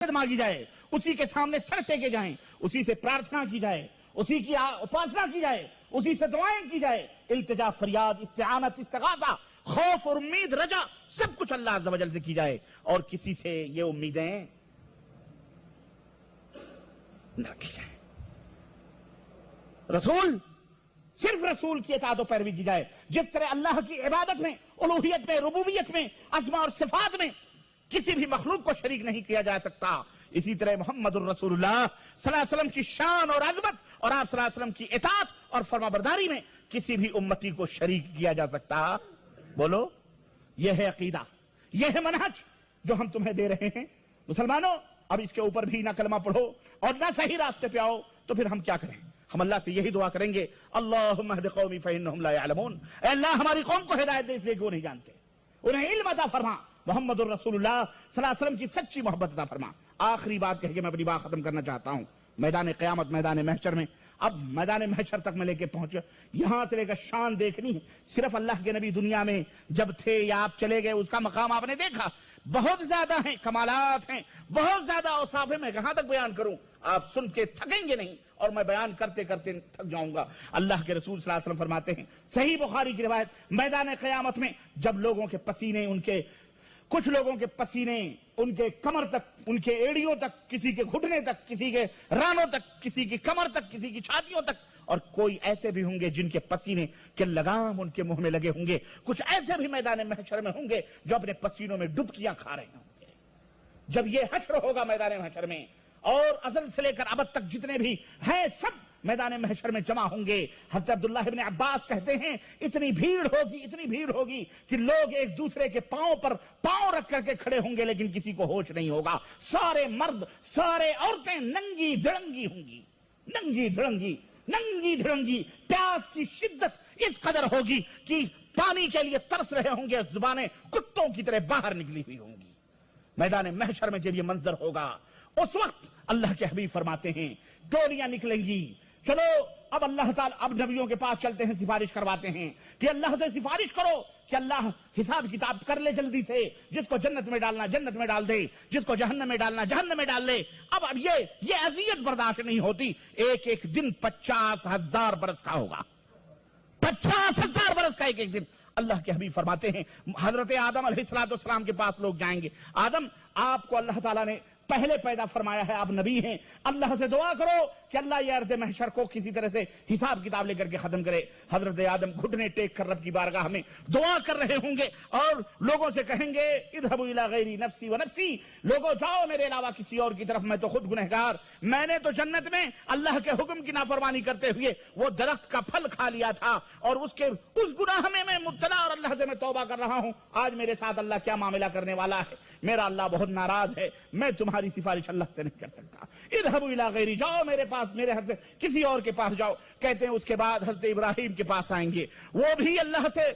مانگی جائے، اسی کے سامنے سر ٹیکے جائیں، اسی سے پرارتھنا کی جائے، اسی کی اپاسنا کی جائے، اسی سے دعائیں کی جائے، التجا، فریاد، استعانت، استغاثہ، خوف اور امید، رجا، سب کچھ اللہ عز و جل سے کی جائے، اور کسی سے یہ امیدیں نہ رکھی جائیں۔ رسول، صرف رسول کی اطاعت و پیروی کی جائے، جس طرح اللہ کی عبادت میں، الوہیت میں، ربوبیت میں، اسماء اور صفات میں کسی بھی مخلوق کو شریک نہیں کیا جا سکتا، اسی طرح محمد الرسول اللہ صلی اللہ علیہ وسلم کی شان اور عظمت اور آپ صلی اللہ علیہ وسلم کی اطاعت اور فرما برداری میں کسی بھی امتی کو شریک کیا جا سکتا۔ بولو، یہ ہے عقیدہ، یہ ہے منہج جو ہم تمہیں دے رہے ہیں۔ مسلمانوں، اب اس کے اوپر بھی نہ کلمہ پڑھو اور نہ صحیح راستے پہ آؤ تو پھر ہم کیا کریں؟ ہم اللہ سے یہی دعا کریں گے، اللہم اہد قومی فإنہم لا یعلمون، اے اللہ ہماری قوم کو ہدایت دے، اس لیے کہ وہ نہیں جانتے، انہیں علم عطا فرما، محمد الرسول اللہ صلی اللہ علیہ وسلم کی سچی محبت عطا فرما۔ آخری بات کہہ کے میں اپنی بات ختم کرنا چاہتا ہوں۔ میدان قیامت، میدان محشر میں، اب میدان محشر تک میں لے کے پہنچا، یہاں سے لے کر شان دیکھنی ہے۔ صرف اللہ کے نبی دنیا میں جب تھے یا آپ چلے گئے، اس کا مقام آپ نے دیکھا، بہت زیادہ ہیں، کمالات ہیں، بہت زیادہ اوصاف ہیں، میں کہاں تک بیان کروں؟ آپ سن کے تھکیں گے نہیں، اور میں بیان کرتے کرتے تھک جاؤں گا۔ اللہ کے رسول صلی اللہ علیہ وسلم فرماتے ہیں، صحیح بخاری کی روایت، میدان قیامت میں جب لوگوں کے پسینے، ان کے کچھ لوگوں کے پسینے ان کے کمر تک، ان کے ایڑیوں تک، کسی کے گھٹنے تک، کسی کے رانوں تک، کسی کی کمر تک، کسی کی چھاتیوں تک، اور کوئی ایسے بھی ہوں گے جن کے پسینے کے لگام ان کے منہ میں لگے ہوں گے، کچھ ایسے بھی میدان محشر میں ہوں گے جو اپنے پسینوں میں ڈبکیاں کھا رہے ہوں گے۔ جب یہ حشر ہوگا میدان محشر میں، اور ازل سے لے کر ابد تک جتنے بھی ہیں سب میدان محشر میں جمع ہوں گے۔ حضرت عبداللہ ابن عباس کہتے ہیں، اتنی بھیڑ ہوگی کہ لوگ ایک دوسرے کے پاؤں پر پاؤں رکھ کر کے کھڑے ہوں گے، لیکن کسی کو ہوش نہیں ہوگا۔ سارے مرد، سارے عورتیں ننگی دھڑنگی ہوں گی، ننگی دھڑنگی، پیاس کی شدت اس قدر ہوگی کہ پانی کے لیے ترس رہے ہوں گے، زبانیں کتوں کی طرح باہر نکلی ہوئی ہوں گی۔ میدان محشر میں جب یہ منظر ہوگا، اس وقت اللہ کے حبیب فرماتے ہیں ڈولیاں نکلیں گی۔ چلو اب اللہ تعالیٰ، اب نبیوں کے پاس چلتے ہیں، سفارش کرواتے ہیں کہ اللہ سے سفارش کرو کہ اللہ حساب کتاب کر لے جلدی سے، جس کو جنت میں ڈالنا جنت میں ڈال دے، جس کو جہنم میں ڈالنا جہنم میں ڈال لے۔ اب یہ اذیت برداشت نہیں ہوتی۔ ایک ایک دن 50,000 برس کا ہوگا، 50,000 برس کا ایک ایک دن۔ اللہ کے حبیب فرماتے ہیں حضرت آدم علیہ السلام کے پاس لوگ جائیں گے، آدم آپ کو اللہ تعالیٰ نے پہلے پیدا فرمایا ہے، آپ نبی ہیں، اللہ سے دعا کرو کہ اللہ یہ ارض محشر کو کسی طرح سے حساب کتاب لے کر کے ختم کرے۔ حضرت آدم گھٹنے ٹیک کر رب کی بارگاہ میں دعا کر رہے ہوں گے، اور لوگوں سے کہیں گے اذهبوا الى غیری نفسی ونفسی، لوگوں جاؤ میرے علاوہ کسی اور کی طرف، میں تو خود گنہگار، میں نے تو جنت میں اللہ کے حکم کی نافرمانی کرتے ہوئے وہ درخت کا پھل کھا لیا تھا، اور اس گناہ میں مبتلا، اور اللہ سے میں توبہ کر رہا ہوں۔ آج میرے ساتھ اللہ کیا معاملہ کرنے والا ہے؟ میرا اللہ بہت ناراض ہے، میں تمہاری سفارش اللہ سے نہیں کر سکتا۔ اذهبوا الى غیری، جاؤ میرے پاس، میرے حد سے کسی اور کے پاس جاؤ۔ کہتے ہیں اس کے بعد حضرت ابراہیم کے پاس آئیں گے، وہ بھی اللہ سے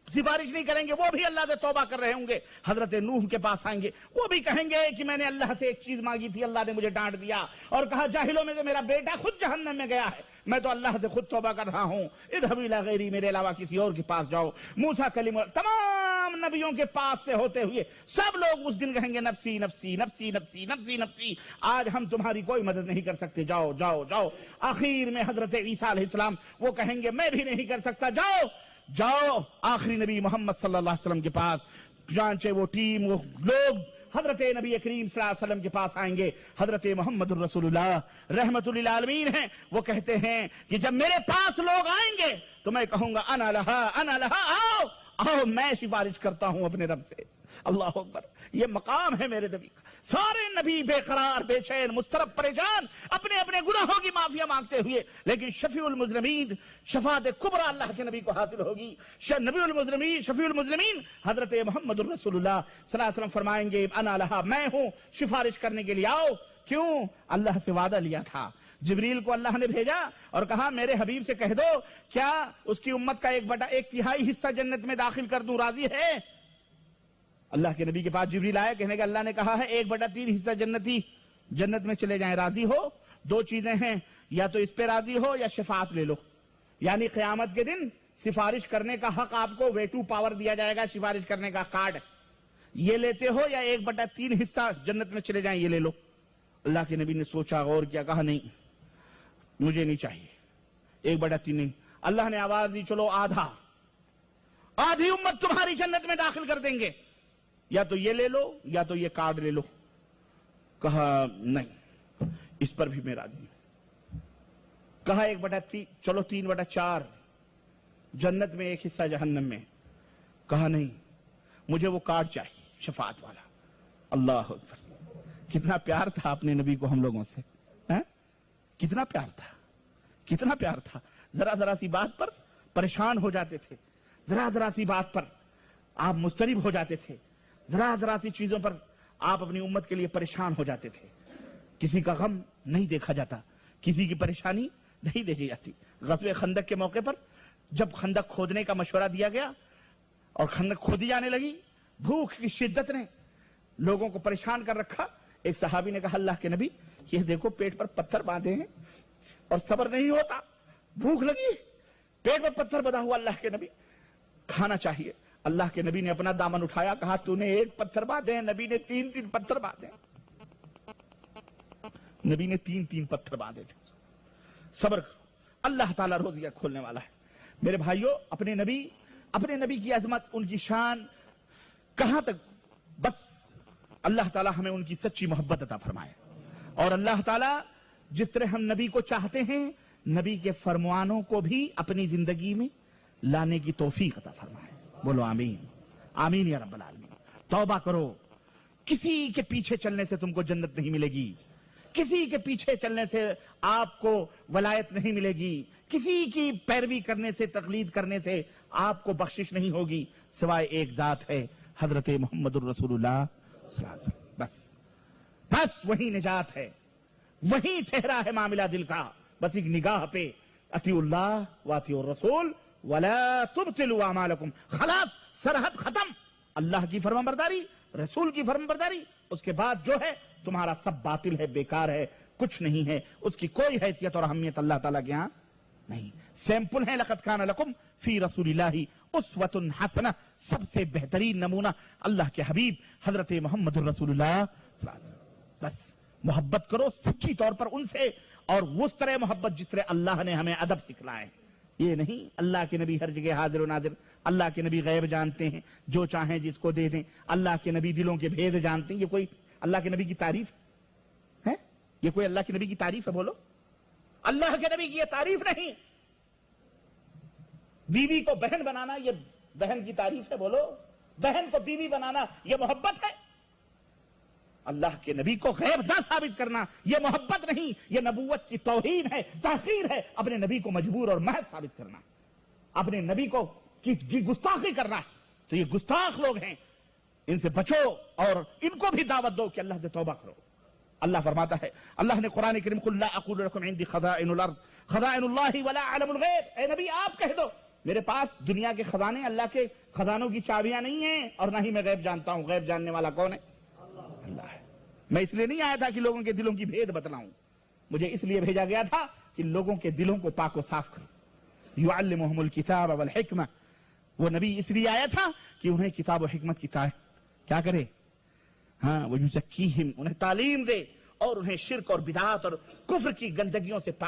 سفارش نہیں کریں گے، وہ بھی اللہ سے توبہ کر رہے ہوں گے۔ حضرت نوح کے پاس آئیں گے، وہ بھی کہیں گے کہ میں نے اللہ سے ایک چیز مانگی تھی، اللہ نے مجھے ڈانٹ دیا اور کہا جاہلوں میں سے میرا بیٹا خود جہنم میں گیا ہے، میں تو اللہ سے خود توبہ کر رہا ہوں۔ اذهبوا الى غیری، میرے علاوہ کسی اور کے پاس جاؤ۔ موسیٰ کلیم اللہ، تمام نبیوں کے پاس سے ہوتے ہوئے سب لوگ اس دن کہیں گے نفسی نفسی نفسی نفسی نفسی نفسی، آج ہم تمہاری کوئی مدد نہیں کر سکتے، جاؤ جاؤ جاؤ۔ آخر میں حضرت عیسیٰ علیہ السلام وہ کہیں گے میں بھی نہیں کر سکتا، جاؤ جاؤ آخری نبی محمد صلی اللہ علیہ وسلم کے پاس۔ چنانچہ وہ ٹیم، وہ لوگ حضرت نبی کریم صلی اللہ علیہ وسلم کے پاس آئیں گے۔ حضرت محمد الرسول اللہ رحمت للعالمین ہیں، وہ کہتے ہیں کہ جب میرے پاس لوگ آئیں گے تو میں کہوں گا انا لہا انا لہا، آؤ آؤ میں سفارش کرتا ہوں اپنے رب سے۔ اللہ اکبر، یہ مقام ہے میرے نبی کا۔ سارے نبی بے قرار، بے چین، مضطرب، پریشان، اپنے اپنے گناہوں کی معافیا مانگتے ہوئے، لیکن شفیع المذنبین، شفاعت کبریٰ اللہ کے نبی کو حاصل ہوگی۔ نبی المذنبین، شفیع المذنبین حضرت محمد الرسول اللہ صلی اللہ علیہ وسلم فرمائیں گے انا لہا، میں ہوں سفارش کرنے کے لیے، آؤ۔ کیوں؟ اللہ سے وعدہ لیا تھا، جبریل کو اللہ نے بھیجا اور کہا میرے حبیب سے کہہ دو کیا اس کی امت کا 1/3 حصہ جنت میں داخل کر دوں، راضی ہے؟ اللہ کے نبی کے پاس جبریل آئے، کہنے کہ اللہ نے کہا ہے 1/3 حصہ جنتی جنت میں چلے جائیں، راضی ہو؟ دو چیزیں ہیں، یا تو اس پہ راضی ہو یا شفاعت لے لو، یعنی قیامت کے دن سفارش کرنے کا حق آپ کو ویٹو پاور دیا جائے گا، سفارش کرنے کا کارڈ، یہ لیتے ہو یا 1/3 حصہ جنت میں چلے جائیں، یہ لے لو۔ اللہ کے نبی نے سوچا غور کیا، کہا نہیں مجھے نہیں چاہیے، 1/3 نہیں۔ اللہ نے آواز دی چلو آدھی امت تمہاری جنت میں داخل کر دیں گے، یا تو یہ لے لو یا تو یہ کارڈ لے لو۔ کہا نہیں اس پر بھی میں راضی ہوں۔ کہا 1/3 چلو 3/4 جنت میں، 1 حصہ جہنم میں۔ کہا نہیں مجھے وہ کارڈ چاہیے شفاعت والا۔ اللہ اکبر، کتنا پیار تھا اپنے نبی کو ہم لوگوں سے، کتنا پیار تھا، کتنا پیار تھا۔ ذرا سی بات پر پریشان ہو جاتے تھے، ذرا سی بات پر آپ مضطرب ہو جاتے تھے، ذرا سی چیزوں پر آپ اپنی امت کے لیے پریشان ہو جاتے تھے۔ کسی کا غم نہیں دیکھا جاتا، کسی کی پریشانی نہیں دیکھی جاتی۔ غزوہ خندق کے موقع پر جب خندق کھودنے کا مشورہ دیا گیا اور خندق کھودی جانے لگی، بھوک کی شدت نے لوگوں کو پریشان کر رکھا، ایک صحابی نے کہا اللہ کے نبی یہ دیکھو پیٹ پر پتھر باندھے ہیں اور صبر نہیں ہوتا، بھوک لگی، پیٹ پر پتھر بندھا ہوا، اللہ کے نبی کھانا چاہیے۔ اللہ کے نبی نے اپنا دامن اٹھایا، کہا تو نے 1 پتھر باندھے ہیں، نبی نے 3 پتھر باندھے ہیں، نبی نے 3 پتھر باندھے تھے۔ صبر کرو، اللہ تعالیٰ روزیاں کھولنے والا ہے۔ میرے بھائیوں، اپنے نبی کی عظمت، ان کی شان کہاں تک، بس اللہ تعالیٰ ہمیں ان کی سچی محبت عطا فرمائے، اور اللہ تعالیٰ جس طرح ہم نبی کو چاہتے ہیں، نبی کے فرمانوں کو بھی اپنی زندگی میں لانے کی توفیق عطا فرمائے۔ بولو آمین، آمین یا رب العالمین۔ توبہ کرو، کسی کے پیچھے چلنے سے تم کو جنت نہیں ملے گی، کسی کے پیچھے چلنے سے آپ کو ولایت نہیں ملے گی، کسی کی پیروی کرنے سے، تقلید کرنے سے آپ کو بخشش نہیں ہوگی، سوائے ایک ذات ہے، حضرت محمد الرسول اللہ صلی اللہ علیہ وسلم۔ بس وہی نجات ہے، وہی ٹھہرا ہے معاملہ دل کا، بس ایک نگاہ پہ اطیعوا اللہ واطیعوا الرسول ولا تبطلوا اعمالکم، خلاص، سرحد ختم۔ اللہ کی فرمانبرداری، رسول کی فرمانبرداری، اس کے بعد جو ہے تمہارا سب باطل ہے، بیکار ہے، کچھ نہیں ہے، اس کی کوئی حیثیت اور اہمیت اللہ تعالیٰ کے ہاں نہیں۔ سیمپل ہے لقد کان لکم فی رسول اللہ اسوۃ حسنہ، سب سے بہترین نمونہ اللہ کے حبیب حضرت محمد الرسول اللہ صلی اللہ علیہ وسلم۔ بس محبت کرو سچی طور پر ان سے، اور اس طرح محبت جس طرح اللہ نے ہمیں ادب سکھلائے۔ یہ نہیں اللہ کے نبی ہر جگہ حاضر و ناظر، اللہ کے نبی غیب جانتے ہیں، جو چاہیں جس کو دے دیں، اللہ کے نبی دلوں کے بھید جانتے ہیں۔ یہ کوئی اللہ کے نبی کی تعریف ہے؟ یہ کوئی اللہ کے نبی کی تعریف ہے؟ بولو، اللہ کے نبی کی یہ تعریف نہیں۔ بیوی کو بہن بنانا یہ بہن کی تعریف ہے؟ بولو، بہن کو بیوی بنانا یہ محبت ہے؟ اللہ کے نبی کو غیب نہ ثابت کرنا یہ محبت نہیں، یہ نبوت کی توہین ہے، تحقیر ہے۔ اپنے نبی کو مجبور اور محض ثابت کرنا، اپنے نبی کو کی گستاخی کرنا، تو یہ گستاخ لوگ ہیں، ان سے بچو اور ان کو بھی دعوت دو کہ اللہ سے توبہ کرو۔ اللہ فرماتا ہے، اللہ نے قرآن کریم قل لا اقول لکم عندی خزائن الارض خزائن اللہ ولا اعلم الغیب، اے نبی آپ کہہ دو میرے پاس دنیا کے خزانے، اللہ کے خزانوں کی چابیاں نہیں ہیں، اور نہ ہی میں غیب جانتا ہوں۔ غیب جاننے والا کون ہے؟ اللہ ہے۔ میں اس لیے نہیں آیا تھا کہ لوگوں کے دلوں کی بھید بتلاؤں، مجھے اس لیے بھیجا گیا تھا کہ لوگوں کے دلوں کو پاک و صاف کروں۔ یعلمہم الکتاب والحکمہ، وہ نبی اس لیے آیا تھا کہ انہیں کتاب و حکمت کی کیا کرے، ویزکیہم، انہیں تعلیم دے اور انہیں شرک اور بدعات اور کفر کی گندگیوں سے پاک